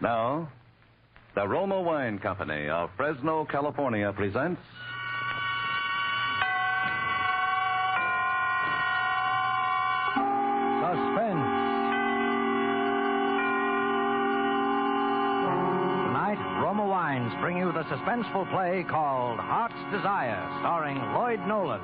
Now, the Roma Wine Company of Fresno, California presents Suspense. Tonight, Roma Wines bring you the suspenseful play called Heart's Desire, starring Lloyd Nolan.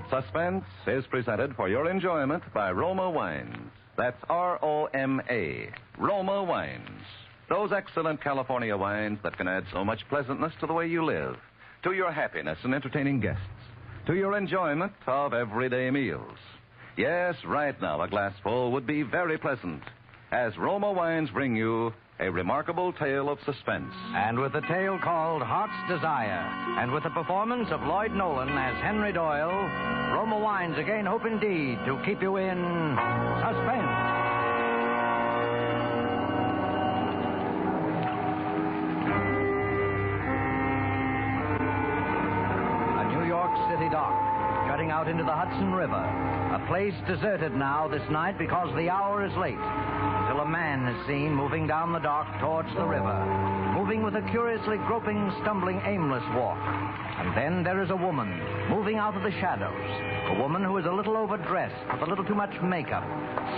Suspense is presented for your enjoyment by Roma Wines. That's R-O-M-A, Roma Wines. Those excellent California wines that can add so much pleasantness to the way you live, to your happiness in entertaining guests, to your enjoyment of everyday meals. Yes, right now a glassful would be very pleasant, as Roma Wines bring you a remarkable tale of suspense. And with a tale called Heart's Desire, and with the performance of Lloyd Nolan as Henry Doyle, Roma Wines again hope indeed to keep you in suspense. A New York City dock, jutting out into the Hudson River. A place deserted now this night because the hour is late. Until a man is seen moving down the dock towards the river, moving with a curiously groping, stumbling, aimless walk. And then there is a woman moving out of the shadows, a woman who is a little overdressed with a little too much makeup,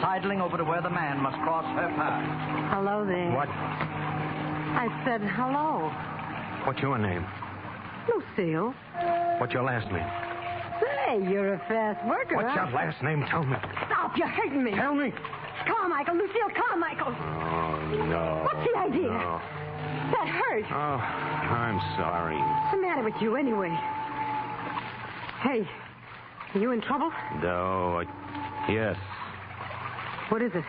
sidling over to where the man must cross her path. Hello there. What? I said hello. What's your name? Lucille. What's your last name? Say, you're a fast worker, What's your last name? Tell me. Stop, you're hurting me. Tell me. Carmichael, Lucille Carmichael. Oh, no. What's the idea? No. That hurt. Oh, I'm sorry. What's the matter with you, anyway? Hey, are you in trouble? No, yes. What is it?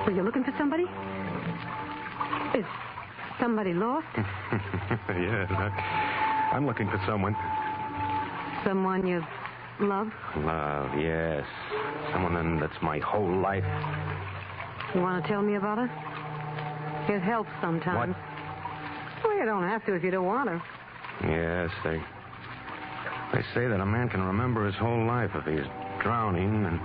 Were you looking for somebody? Is somebody lost? Yes, I'm looking for someone. Someone you love? Love, yes. Someone that's my whole life. You want to tell me about her? It helps sometimes. What? Well, you don't have to if you don't want to. Yes, they say that a man can remember his whole life if he's drowning and...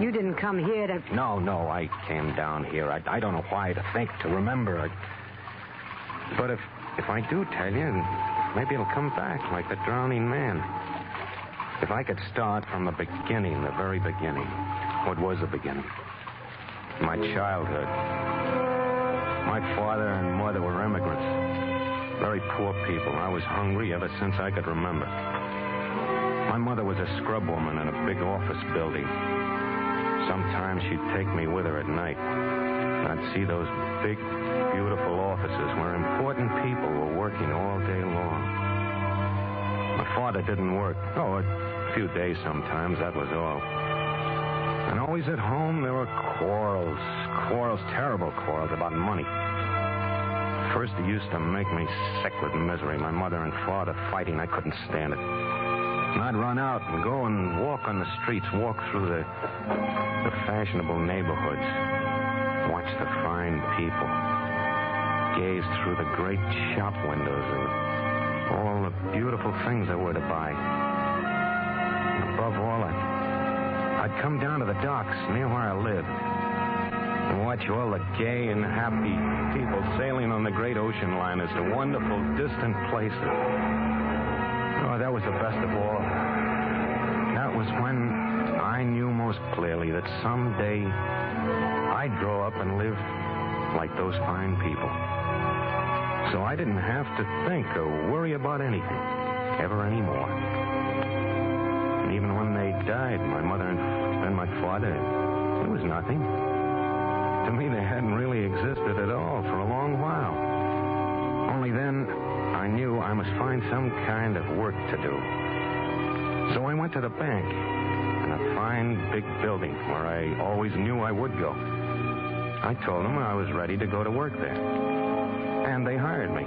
You didn't come here to... No, I came down here. I don't know why to think, to remember. But if I do tell you, maybe it'll come back like the drowning man. If I could start from the beginning, the very beginning. What was the beginning? My childhood. My father and mother were immigrants. Very poor people. I was hungry ever since I could remember. My mother was a scrub woman in a big office building. Sometimes she'd take me with her at night. I'd see those big, beautiful offices where important people were working all day long. My father didn't work. Oh, a few days sometimes, that was all. And always at home there were quarrels, terrible quarrels about money. First it used to make me sick with misery. My mother and father fighting, I couldn't stand it. And I'd run out and go and walk on the streets, walk through the fashionable neighborhoods, watch the fine people, gaze through the great shop windows and all the beautiful things there were to buy. And above all, I'd come down to the docks near where I lived and watch all the gay and happy people sailing on the great ocean liners to wonderful, distant places. Oh, that was the best of all. That was when I knew most clearly that someday I'd grow up and live like those fine people. So I didn't have to think or worry about anything, ever anymore. And even when they died, my mother and my father, it was nothing. To me, they hadn't really existed at all for a long while. Only then, I knew I must find some kind of work to do. So I went to the bank in a fine big building where I always knew I would go. I told them I was ready to go to work there. And they hired me.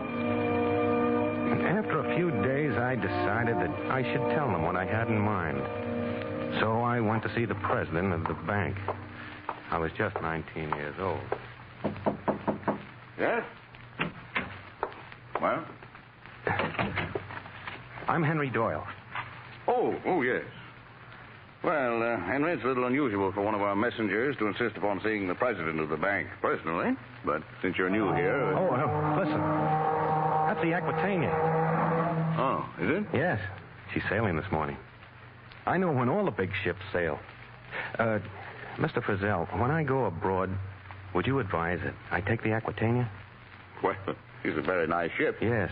And after a few days, I decided that I should tell them what I had in mind. So I went to see the president of the bank. I was just 19 years old. Yes? Well? I'm Henry Doyle. Oh, yes. Well, Henry, it's a little unusual for one of our messengers to insist upon seeing the president of the bank personally. But since you're new here... Listen. That's the Aquitania. Oh, is it? Yes. She's sailing this morning. I know when all the big ships sail. Mr. Frizzell, when I go abroad, would you advise that I take the Aquitania? Well, she's a very nice ship. Yes,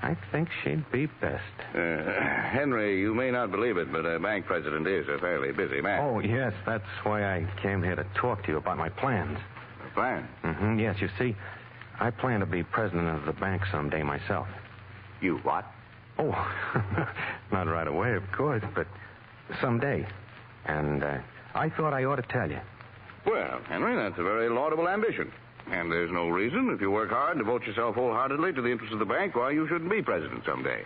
I think she'd be best. Henry, you may not believe it, but a bank president is a fairly busy man. Oh, yes, that's why I came here to talk to you about my plans. A plan? Mm-hmm, yes, you see, I plan to be president of the bank someday myself. You what? Oh, not right away, of course, but someday. And I thought I ought to tell you. Well, Henry, that's a very laudable ambition. And there's no reason, if you work hard and devote yourself wholeheartedly to the interests of the bank, why you shouldn't be president someday.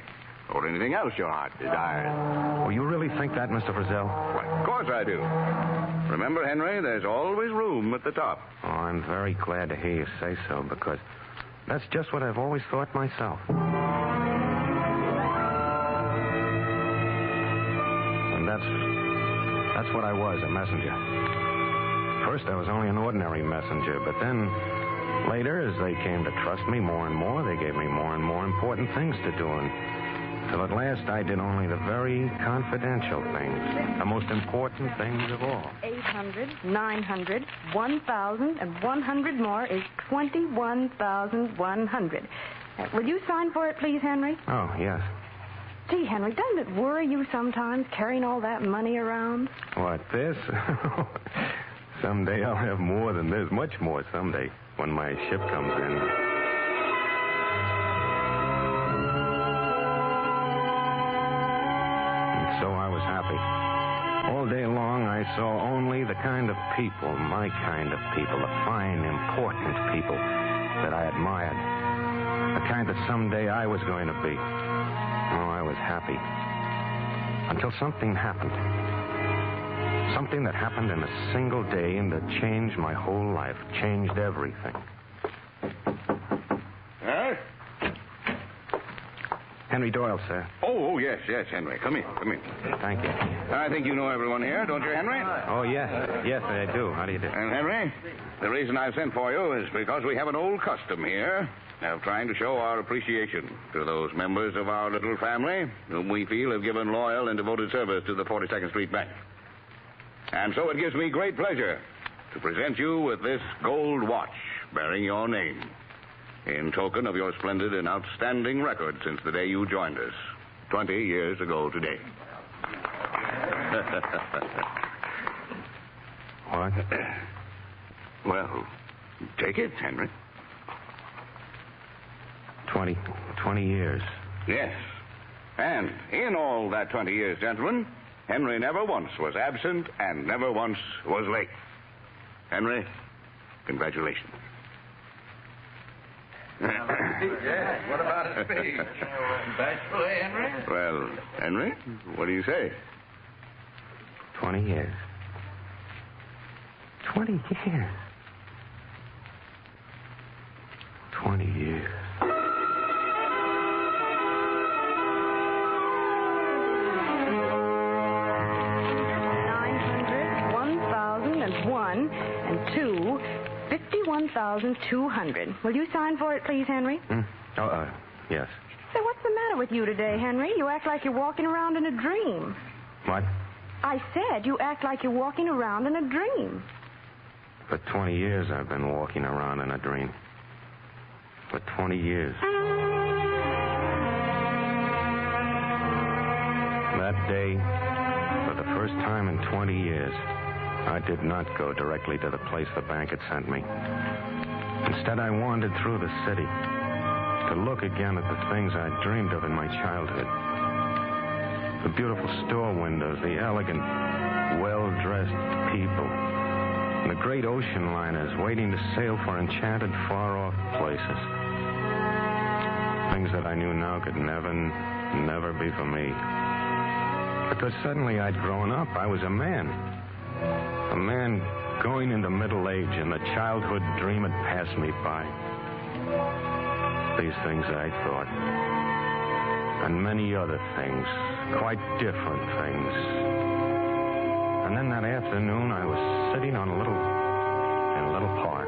Or anything else your heart desires. Oh, you really think that, Mr. Frizzell? Why, of course I do. Remember, Henry, there's always room at the top. Oh, I'm very glad to hear you say so, because that's just what I've always thought myself. And that's what I was, a messenger. First, I was only an ordinary messenger, but then later, as they came to trust me more and more, they gave me more and more important things to do. Until at last, I did only the very confidential things, the most important things of all. 800, 900, 1,000, and 100 more is 21,100. Will you sign for it, please, Henry? Oh, yes. Gee, Henry, doesn't it worry you sometimes carrying all that money around? What, this? Someday I'll have more than this, much more someday, when my ship comes in. And so I was happy. All day long I saw only the kind of people, my kind of people, the fine, important people that I admired. The kind that someday I was going to be. Oh, I was happy. Until something happened. Something that happened in a single day and that changed my whole life, changed everything. Huh? Henry Doyle, sir. Oh, yes, Henry. Come in. Thank you. I think you know everyone here, don't you, Henry? Oh, yes. Yes, I do. How do you do? And, Henry, the reason I've sent for you is because we have an old custom here of trying to show our appreciation to those members of our little family whom we feel have given loyal and devoted service to the 42nd Street Bank. And so it gives me great pleasure to present you with this gold watch bearing your name in token of your splendid and outstanding record since the day you joined us 20 years ago today. What? Well, take it, Henry. 20 years. Yes. And in all that 20 years, gentlemen, Henry never once was absent and never once was late. Henry, congratulations. Yeah, what about a speech? Bashful, Henry? Well, Henry, what do you say? 20 years. 20 years. 20 years. 51,200. Will you sign for it, please, Henry? Yes. Say, what's the matter with you today, Henry? You act like you're walking around in a dream. What? I said you act like you're walking around in a dream. For 20 years I've been walking around in a dream. For 20 years. That day, for the first time in 20 years, I did not go directly to the place the bank had sent me. Instead, I wandered through the city to look again at the things I'd dreamed of in my childhood. The beautiful store windows, the elegant, well-dressed people, and the great ocean liners waiting to sail for enchanted, far-off places. Things that I knew now could never be for me. Because suddenly I'd grown up. I was a man. A man going into middle age, and the childhood dream had passed me by. These things I thought. And many other things, quite different things. And then that afternoon, I was sitting in a little park,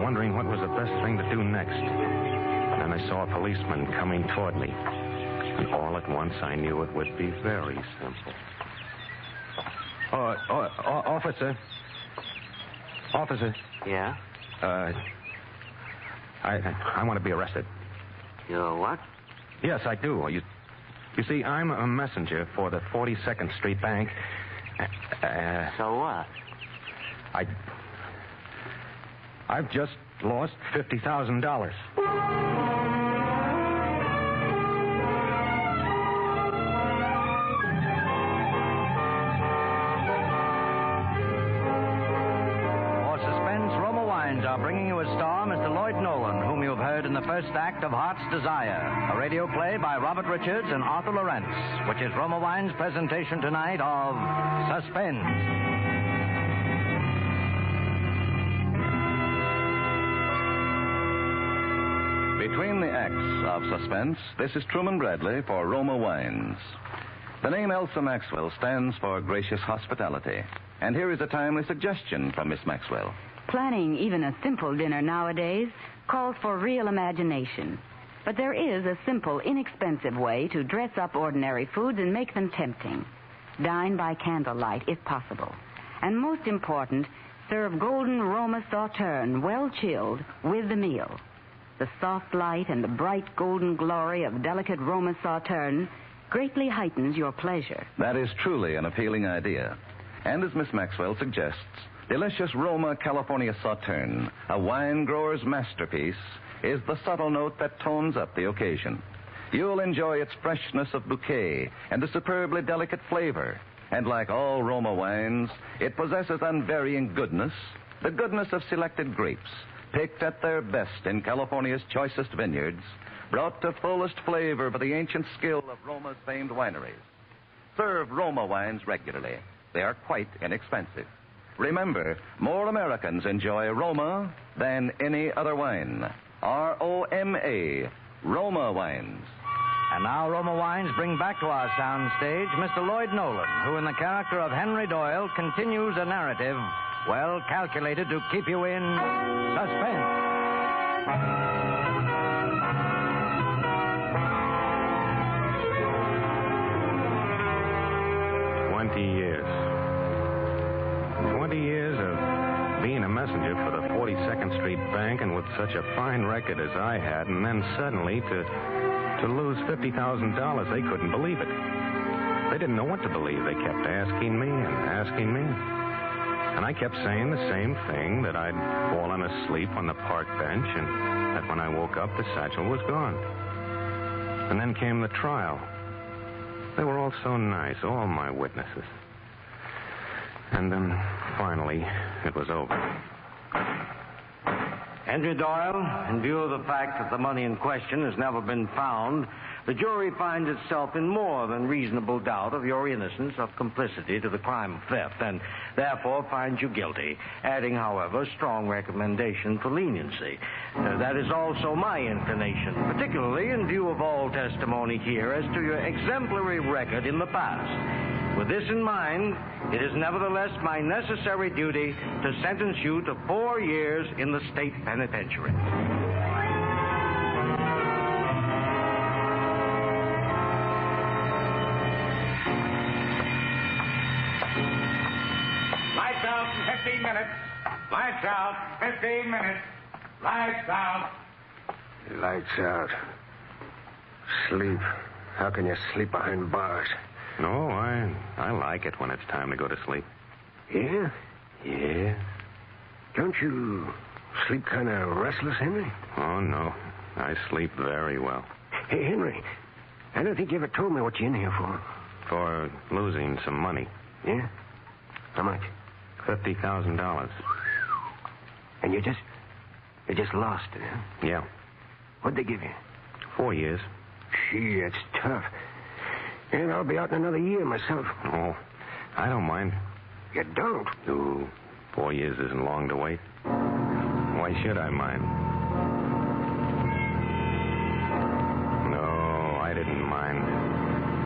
wondering what was the best thing to do next. And then I saw a policeman coming toward me. And all at once, I knew it would be very simple. Officer. Officer. Yeah? I want to be arrested. You're what? Yes, I do. You see, I'm a messenger for the 42nd Street Bank. So what? I've just lost $50,000. Are bringing you a star, Mr. Lloyd Nolan, whom you've heard in the first act of Heart's Desire, a radio play by Robert Richards and Arthur Lawrence, which is Roma Wine's presentation tonight of Suspense. Between the acts of Suspense, this is Truman Bradley for Roma Wines. The name Elsa Maxwell stands for gracious hospitality. And here is a timely suggestion from Miss Maxwell. Planning even a simple dinner nowadays calls for real imagination. But there is a simple, inexpensive way to dress up ordinary foods and make them tempting. Dine by candlelight, if possible. And most important, serve golden Roma Sauterne, well chilled, with the meal. The soft light and the bright golden glory of delicate Roma Sauterne greatly heightens your pleasure. That is truly an appealing idea. And as Miss Maxwell suggests, delicious Roma California Sauterne, a wine grower's masterpiece, is the subtle note that tones up the occasion. You'll enjoy its freshness of bouquet and the superbly delicate flavor. And like all Roma wines, it possesses unvarying goodness, the goodness of selected grapes, picked at their best in California's choicest vineyards, brought to fullest flavor by the ancient skill of Roma's famed wineries. Serve Roma wines regularly. They are quite inexpensive. Remember, more Americans enjoy Roma than any other wine. R-O-M-A, Roma Wines. And now Roma Wines bring back to our sound stage Mr. Lloyd Nolan, who in the character of Henry Doyle continues a narrative well calculated to keep you in suspense. 20 years of being a messenger for the 42nd Street Bank, and with such a fine record as I had, and then suddenly to lose $50,000, they couldn't believe it. They didn't know what to believe. They kept asking me and asking me. And I kept saying the same thing, that I'd fallen asleep on the park bench, and that when I woke up, the satchel was gone. And then came the trial. They were all so nice, all my witnesses. And then, finally, it was over. Henry Doyle, in view of the fact that the money in question has never been found, the jury finds itself in more than reasonable doubt of your innocence of complicity to the crime of theft, and therefore finds you guilty, adding, however, strong recommendation for leniency. That is also my inclination, particularly in view of all testimony here as to your exemplary record in the past. With this in mind, it is nevertheless my necessary duty to sentence you to 4 years in the state penitentiary. Lights out in 15 minutes. Lights out, 15 minutes. Lights out. Lights out. Sleep. How can you sleep behind bars? No, I like it when it's time to go to sleep. Yeah? Yeah. Don't you sleep kind of restless, Henry? Oh, no. I sleep very well. Hey, Henry, I don't think you ever told me what you're in here for. For losing some money. Yeah? How much? $50,000. And you just lost it, huh? Yeah. What'd they give you? 4 years. Gee, that's tough. And I'll be out in another year myself. Oh, I don't mind. You don't? No, 4 years isn't long to wait. Why should I mind? No, I didn't mind.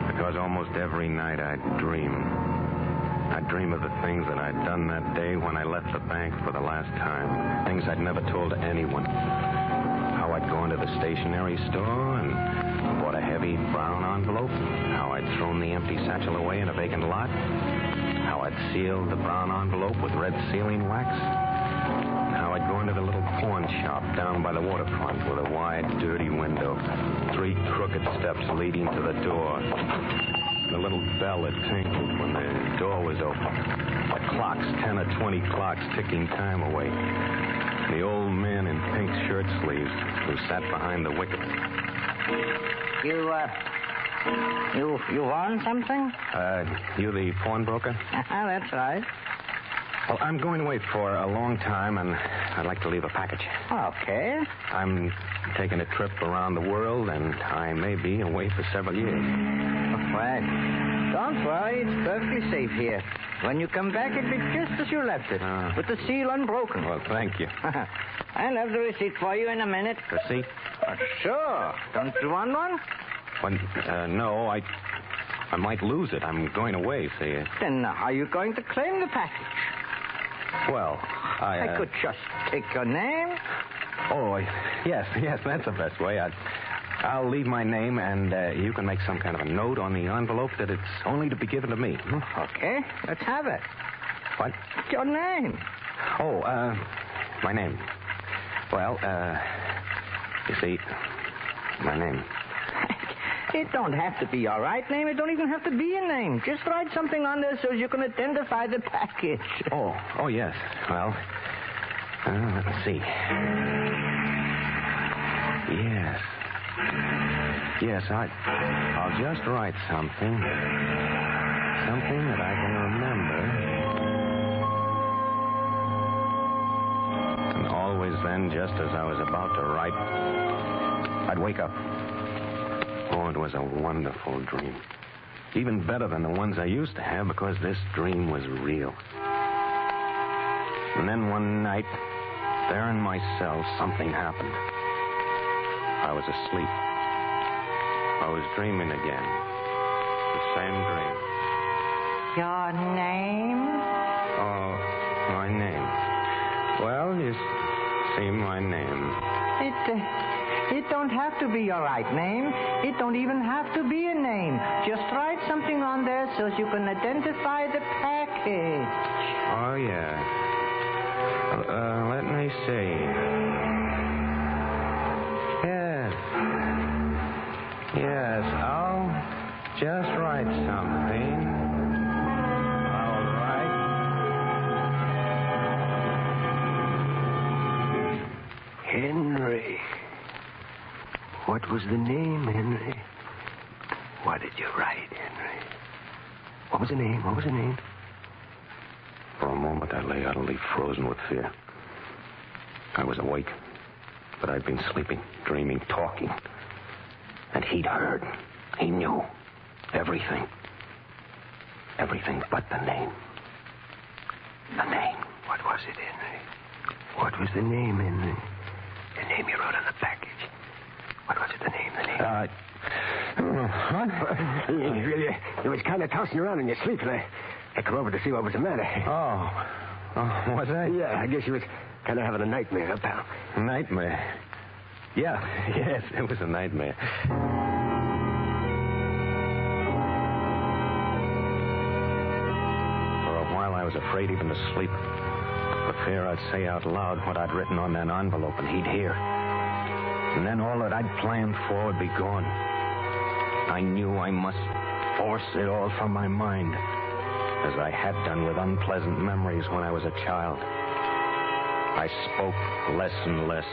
Because almost every night I'd dream I'd dream of the things that I'd done that day when I left the bank for the last time. Things I'd never told anyone. How I'd gone to the stationery store and bought a heavy brown envelope. How I'd thrown the empty satchel away in a vacant lot. How I'd sealed the brown envelope with red sealing wax. How I'd gone to the little pawn shop down by the waterfront with a wide, dirty window. 3 crooked steps leading to the door. The little bell that tinkled when the door was open. The clocks, 10 or 20 clocks ticking time away. The old man in pink shirt sleeves who sat behind the wicket. You want something? You the pawnbroker? That's right. Well, I'm going away for a long time, and I'd like to leave a package. Okay. I'm taking a trip around the world, and I may be away for several years. Well, don't worry. It's perfectly safe here. When you come back, it'll be just as you left it, with the seal unbroken. Well, thank you. I'll have the receipt for you in a minute. Receipt? Sure. Don't you want one? Well, no, I might lose it. I'm going away, see. Then how are you going to claim the package? Well, I could just take your name. Oh, yes, that's the best way. I'll leave my name, and you can make some kind of a note on the envelope that it's only to be given to me. Okay, let's have it. What? Your name. Oh, my name. Well, you see, my name. It don't have to be your right name. It don't even have to be a name. Just write something on there so you can identify the package. Oh, yes. Well, let's see. Yes, I'll just write something. Something that I can remember. And always then, just as I was about to write, I'd wake up. Oh, it was a wonderful dream. Even better than the ones I used to have because this dream was real. And then one night, there in my cell, something happened. I was asleep. I was dreaming again. The same dream. Your name? Oh, my name. Well, you see, my name. It don't have to be your right name. It don't even have to be a name. Just write something on there so you can identify the package. Oh, yeah. Let me see. Yes, I'll just write something. All right. Henry. What was the name, Henry? What did you write, Henry? What was the name? For a moment, I lay utterly frozen with fear. I was awake, but I'd been sleeping, dreaming, talking. And he'd heard. He knew. Everything. Everything but the name. The name. What was it, Henry? What was the name, Henry? The name you wrote on the package. What was it, the name? What? You was kind of tossing around in your sleep, and I come over to see what was the matter. Oh, was I? Yeah, I guess you was kind of having a nightmare, huh, pal? Nightmare? Yeah, yes, it was a nightmare. For a while, I was afraid even to sleep. For fear I'd say out loud what I'd written on that envelope and he'd hear. And then all that I'd planned for would be gone. I knew I must force it all from my mind, as I had done with unpleasant memories when I was a child. I spoke less and less.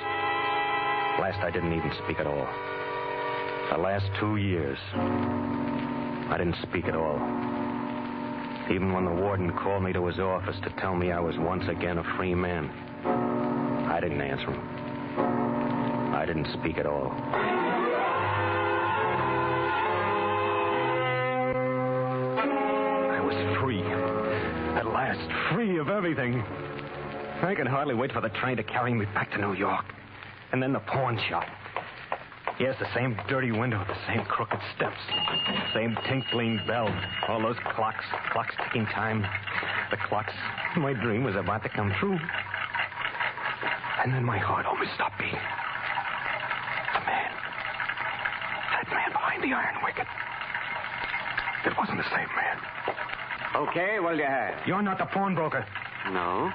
Last, I didn't even speak at all. The last 2 years, I didn't speak at all. Even when the warden called me to his office to tell me I was once again a free man, I didn't answer him. I didn't speak at all. I was free. At last, free of everything. I could hardly wait for the train to carry me back to New York. And then the pawn shop. Yes, the same dirty window, the same crooked steps, same tinkling bell, all those clocks ticking time. The clocks. My dream was about to come true. And then my heart almost stopped beating. That man behind the iron wicket. It wasn't the same man. Okay, what'll you have? You're not the pawnbroker. No.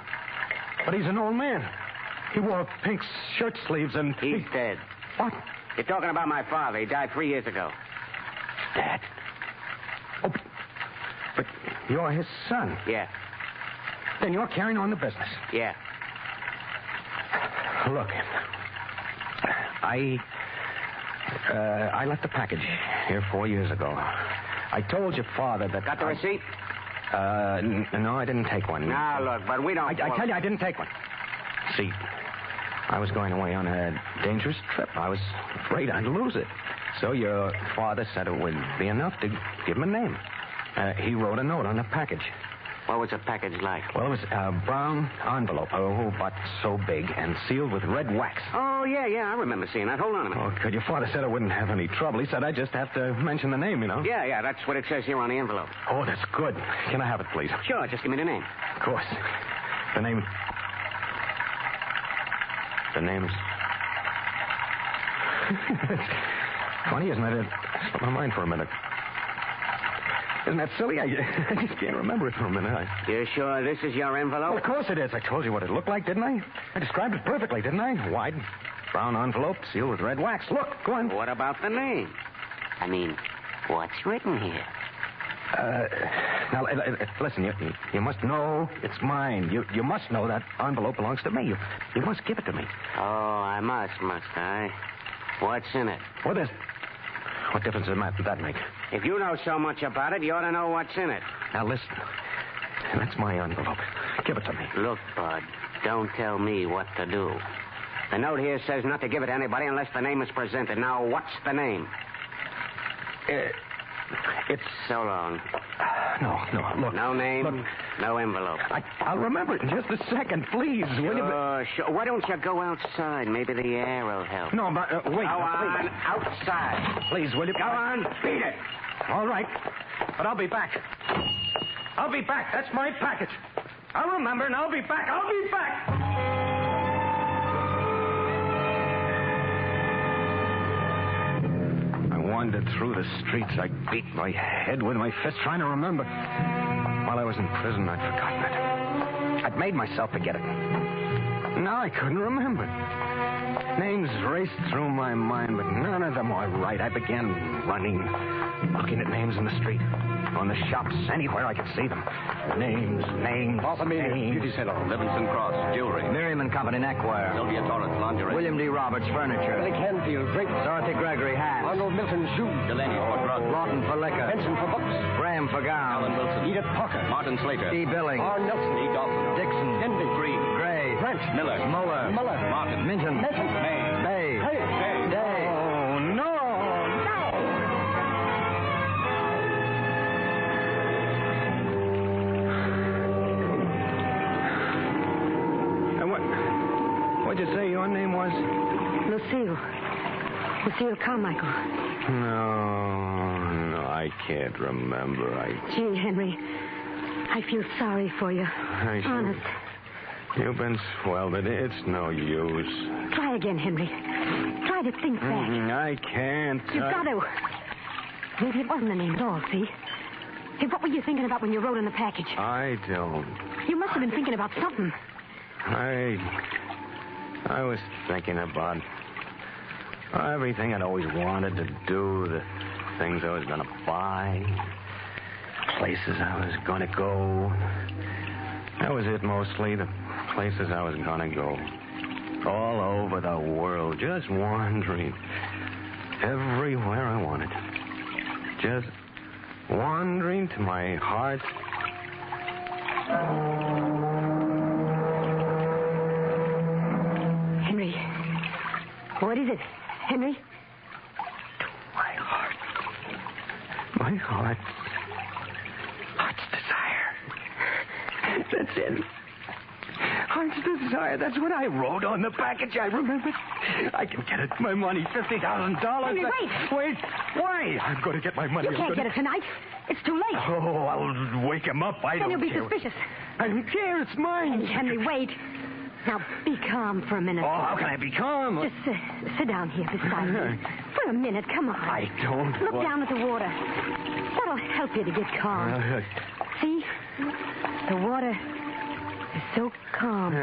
But he's an old man. He wore pink shirt sleeves and... He's dead. What? You're talking about my father. He died 3 years ago. Dead? Oh, but you're his son. Yeah. Then you're carrying on the business. Yeah. Look, I left the package here 4 years ago. I told your father that... Got the receipt? No, I didn't take one. Now, look, but we don't... I tell you, I didn't take one. See, I was going away on a dangerous trip. I was afraid I'd lose it. So your father said it would be enough to give him a name. He wrote a note on the package. What was the package like? Well, it was a brown envelope, but so big and sealed with red wax. Oh, yeah, I remember seeing that. Hold on a minute. Oh, good. Your father said I wouldn't have any trouble. He said I'd just have to mention the name, you know. Yeah, that's what it says here on the envelope. Oh, that's good. Can I have it, please? Sure, just give me the name. Of course. The name's... It's funny, isn't it? It slipped my mind for a minute. Isn't that silly? I just can't remember it for a minute. You sure this is your envelope? Well, of course it is. I told you what it looked like, didn't I? I described it perfectly, didn't I? Wide, brown envelope, sealed with red wax. Look, go on. What about the name? I mean, what's written here? Now, listen, you must know it's mine. You must know that envelope belongs to me. You must give it to me. Oh, I must I? What's in it? What difference does that make? If you know so much about it, you ought to know what's in it. Now, listen. That's my envelope. Give it to me. Look, Bud, don't tell me what to do. The note here says not to give it to anybody unless the name is presented. Now, what's the name? It's... So long. No, look. No name, look. No envelope. I'll remember it in just a second, please. Will you? Sure. Why don't you go outside? Maybe the air will help. No, but wait. Go on, outside. Please, will you? Go on, beat it. All right, but I'll be back. I'll be back. That's my package. I'll remember, and I'll be back. I'll be back. I wandered through the streets. I beat my head with my fist trying to remember. While I was in prison, I'd forgotten it. I'd made myself forget it. Now I couldn't remember. Names raced through my mind, but none of them were right. I began running, looking at names in the street, on the shops, anywhere I could see them. Names. Beauty Salon, Livingston Cross, Jewelry. Miriam and Company Neckwear. Sylvia Torrance, Lingerie. William D. Roberts Furniture. Billy Canfield, Drake. Dorothy Gregory Hats. Arnold Milton, Shoes. Delaney for Drugs. Lawton for Liquor. Benson for Books. Graham for Alan Gowns. Wilson. Edith Parker. Martin Slater. E. Billings. R. Nelson. E. Dawson. Dixon. Henry. Green. Gray. Grant. Miller. Muller. Martin. Minton. Nelson. May. Bay. Hey. Day. Oh, no. What'd you say your name was? Lucille Carmichael. No, I can't remember. Gee, Henry, I feel sorry for you. Honest. You've been swelled. It's no use. Try again, Henry. Try to think back. I can't. You've got to. Maybe it wasn't the name at all, see? Hey, what were you thinking about when you wrote in the package? I don't. You must have been thinking about something. I was thinking about everything I'd always wanted to do, the things I was going to buy, places I was going to go. That was it mostly, the places I was going to go. All over the world, just wandering. Everywhere I wanted. Just wandering to my heart. Henry. What is it, Henry? My heart. My heart's desire. That's it. Heart's Desire. That's what I wrote on the package. I remember. I can get it. My money, $50,000. Henry, wait. Wait. Why? I'm going to get my money. You can't get it tonight. It's too late. Oh, I'll wake him up. I Then don't you'll be care. suspicious. I don't care. It's mine. Henry, wait. Now, be calm for a minute. Oh, how can I be calm? Just sit down here beside me. For a minute, come on. I don't Look want... down at the water. That'll help you to get calm. See? The water is so calm.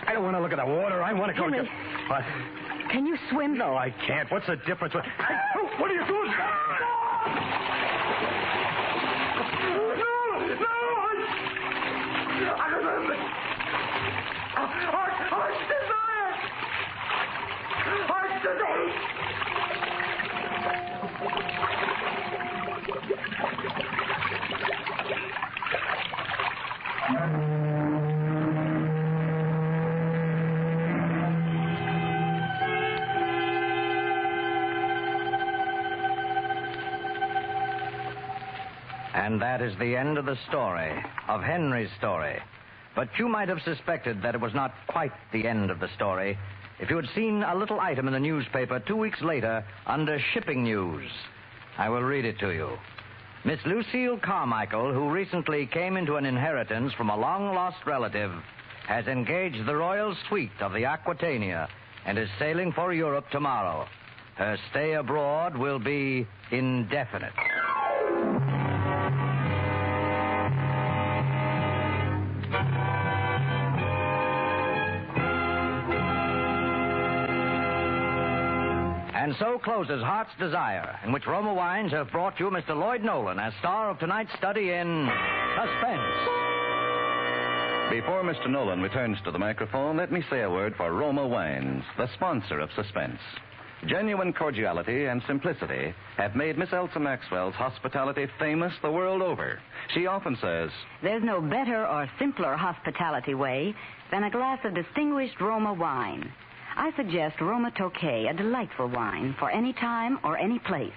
I don't want to look at the water. I want to go Henry, get... What? Can you swim? No, I can't. What's the difference? What are you doing? Heart's Desire! Heart's Desire! And that is the end of the story, of Henry's story. But you might have suspected that it was not quite the end of the story if you had seen a little item in the newspaper 2 weeks later under shipping news. I will read it to you. Miss Lucille Carmichael, who recently came into an inheritance from a long-lost relative, has engaged the royal suite of the Aquitania and is sailing for Europe tomorrow. Her stay abroad will be indefinite. And so closes Heart's Desire, in which Roma Wines have brought you Mr. Lloyd Nolan as star of tonight's study in Suspense. Before Mr. Nolan returns to the microphone, let me say a word for Roma Wines, the sponsor of Suspense. Genuine cordiality and simplicity have made Miss Elsa Maxwell's hospitality famous the world over. She often says, There's no better or simpler hospitality way than a glass of distinguished Roma wine. I suggest Roma Tokay, a delightful wine for any time or any place.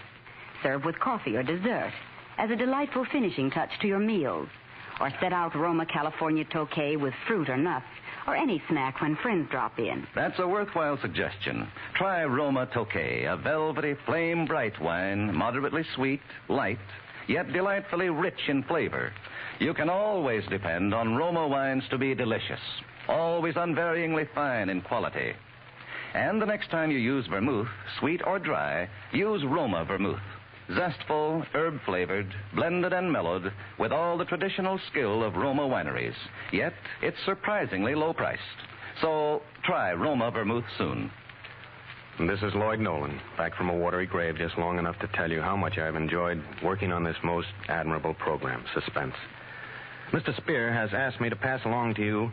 Serve with coffee or dessert as a delightful finishing touch to your meals. Or set out Roma California Tokay with fruit or nuts or any snack when friends drop in. That's a worthwhile suggestion. Try Roma Tokay, a velvety, flame-bright wine, moderately sweet, light, yet delightfully rich in flavor. You can always depend on Roma wines to be delicious, always unvaryingly fine in quality. And the next time you use vermouth, sweet or dry, use Roma vermouth. Zestful, herb-flavored, blended and mellowed with all the traditional skill of Roma wineries. Yet it's surprisingly low-priced. So try Roma vermouth soon. This is Lloyd Nolan, back from a watery grave just long enough to tell you how much I've enjoyed working on this most admirable program, Suspense. Mr. Spear has asked me to pass along to you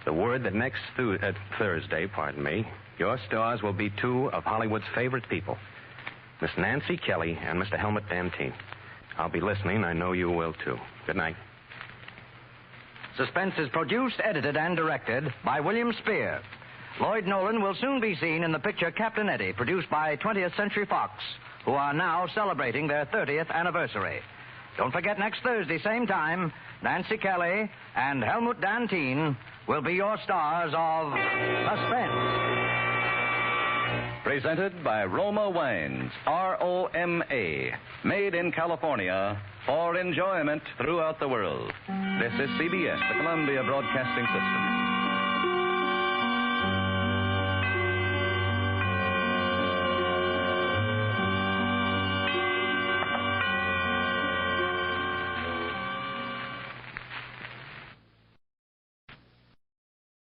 the word that next Thursday, your stars will be two of Hollywood's favorite people, Miss Nancy Kelly and Mr. Helmut Dantine. I'll be listening. I know you will, too. Good night. Suspense is produced, edited, and directed by William Spear. Lloyd Nolan will soon be seen in the picture Captain Eddie, produced by 20th Century Fox, who are now celebrating their 30th anniversary. Don't forget, next Thursday, same time, Nancy Kelly and Helmut Dantine will be your stars of Suspense. Presented by Roma Wines, R-O-M-A, made in California for enjoyment throughout the world. This is CBS, the Columbia Broadcasting System.